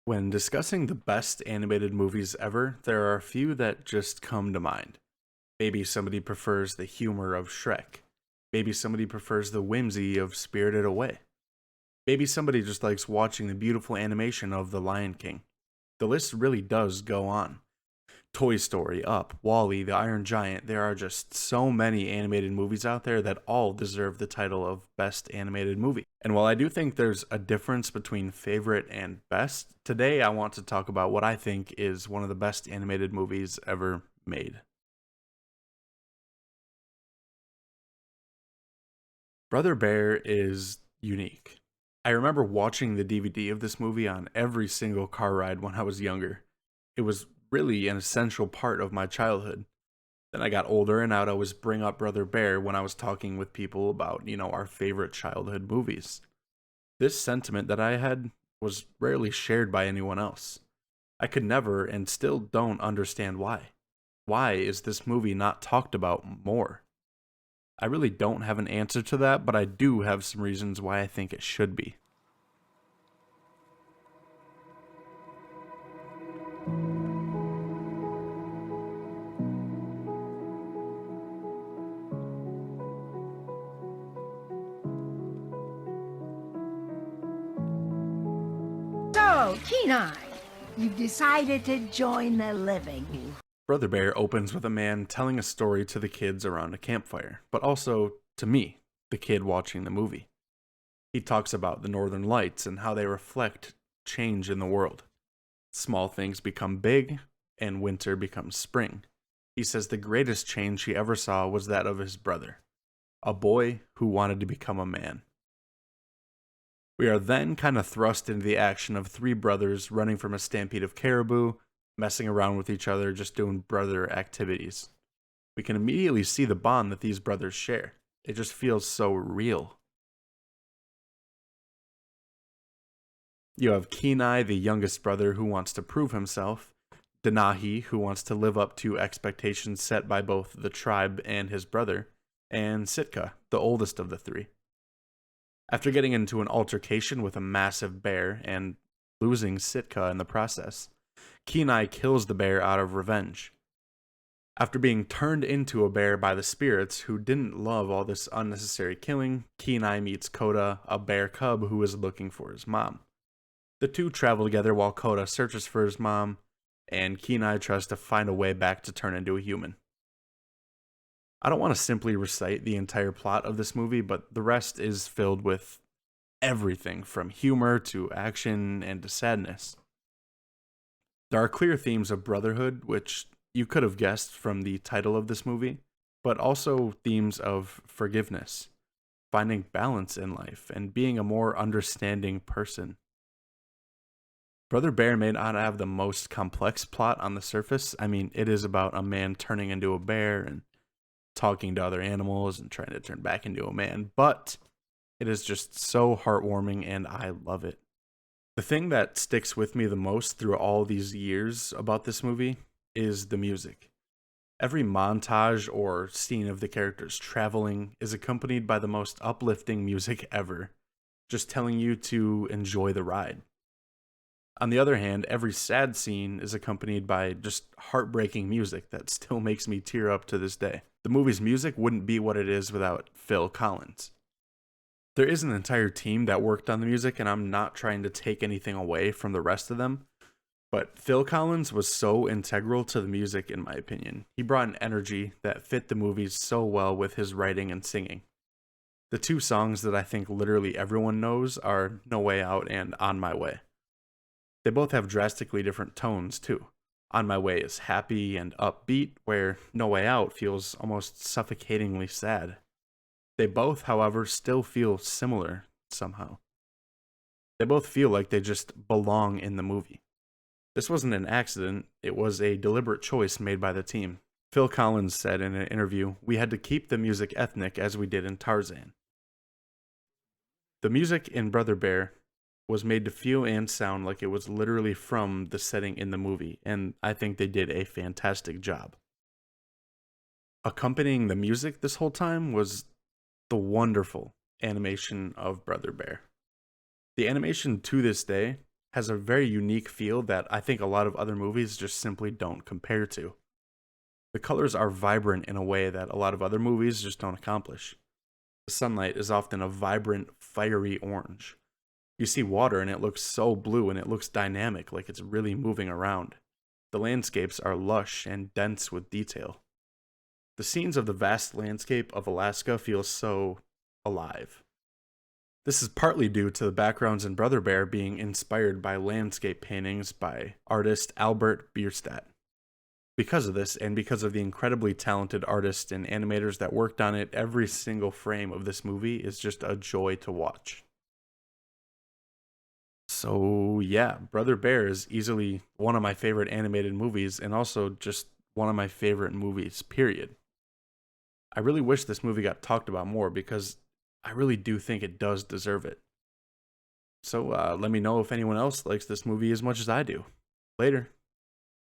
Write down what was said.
When discussing the best animated movies ever, there are a few that just come to mind. Maybe somebody prefers the humor of Shrek. Maybe somebody prefers the whimsy of Spirited Away. Maybe somebody just likes watching the beautiful animation of The Lion King. The list really does go on. Toy Story, Up, Wall-E, The Iron Giant, there are just so many animated movies out there that all deserve the title of Best Animated Movie. And while I do think there's a difference between favorite and best, today I want to talk about what I think is one of the best animated movies ever made. Brother Bear is unique. I remember watching the DVD of this movie on every single car ride when I was younger. It was really an essential part of my childhood. Then I got older and I'd always bring up Brother Bear when I was talking with people about, our favorite childhood movies. This sentiment that I had was rarely shared by anyone else. I could never and still don't understand why. Why is this movie not talked about more? I really don't have an answer to that, but I do have some reasons why I think it should be. So, Kenai, you've decided to join the living. Brother Bear opens with a man telling a story to the kids around a campfire, but also to me, the kid watching the movie. He talks about the northern lights and how they reflect change in the world. Small things become big, and winter becomes spring. He says the greatest change he ever saw was that of his brother, a boy who wanted to become a man. We are then kind of thrust into the action of three brothers running from a stampede of caribou, messing around with each other, just doing brother activities. We can immediately see the bond that these brothers share. It just feels so real. You have Kenai, the youngest brother, who wants to prove himself, Denahi, who wants to live up to expectations set by both the tribe and his brother, and Sitka, the oldest of the three. After getting into an altercation with a massive bear and losing Sitka in the process, Kenai kills the bear out of revenge. After being turned into a bear by the spirits who didn't love all this unnecessary killing, Kenai meets Koda, a bear cub who is looking for his mom. The two travel together while Koda searches for his mom, and Kenai tries to find a way back to turn into a human. I don't want to simply recite the entire plot of this movie, but the rest is filled with everything from humor to action and to sadness. There are clear themes of brotherhood, which you could have guessed from the title of this movie, but also themes of forgiveness, finding balance in life, and being a more understanding person. Brother Bear may not have the most complex plot on the surface. I mean, it is about a man turning into a bear and talking to other animals and trying to turn back into a man, but it is just so heartwarming and I love it. The thing that sticks with me the most through all these years about this movie is the music. Every montage or scene of the characters traveling is accompanied by the most uplifting music ever, just telling you to enjoy the ride. On the other hand, every sad scene is accompanied by just heartbreaking music that still makes me tear up to this day. The movie's music wouldn't be what it is without Phil Collins. There is an entire team that worked on the music, and I'm not trying to take anything away from the rest of them, but Phil Collins was so integral to the music in my opinion. He brought an energy that fit the movies so well with his writing and singing. The two songs that I think literally everyone knows are No Way Out and On My Way. They both have drastically different tones, too. On My Way is happy and upbeat, where No Way Out feels almost suffocatingly sad. They both, however, still feel similar somehow. They both feel like they just belong in the movie. This wasn't an accident, it was a deliberate choice made by the team. Phil Collins said in an interview, "We had to keep the music ethnic as we did in Tarzan." The music in Brother Bear was made to feel and sound like it was literally from the setting in the movie, and I think they did a fantastic job. Accompanying the music this whole time was the wonderful animation of Brother Bear. The animation to this day has a very unique feel that I think a lot of other movies just simply don't compare to. The colors are vibrant in a way that a lot of other movies just don't accomplish. The sunlight is often a vibrant, fiery orange. You see water and it looks so blue and it looks dynamic, like it's really moving around. The landscapes are lush and dense with detail. The scenes of the vast landscape of Alaska feel so alive. This is partly due to the backgrounds in Brother Bear being inspired by landscape paintings by artist Albert Bierstadt. Because of this, and because of the incredibly talented artists and animators that worked on it, every single frame of this movie is just a joy to watch. So yeah, Brother Bear is easily one of my favorite animated movies, and also just one of my favorite movies, period. I really wish this movie got talked about more because I really do think it does deserve it. So let me know if anyone else likes this movie as much as I do. Later.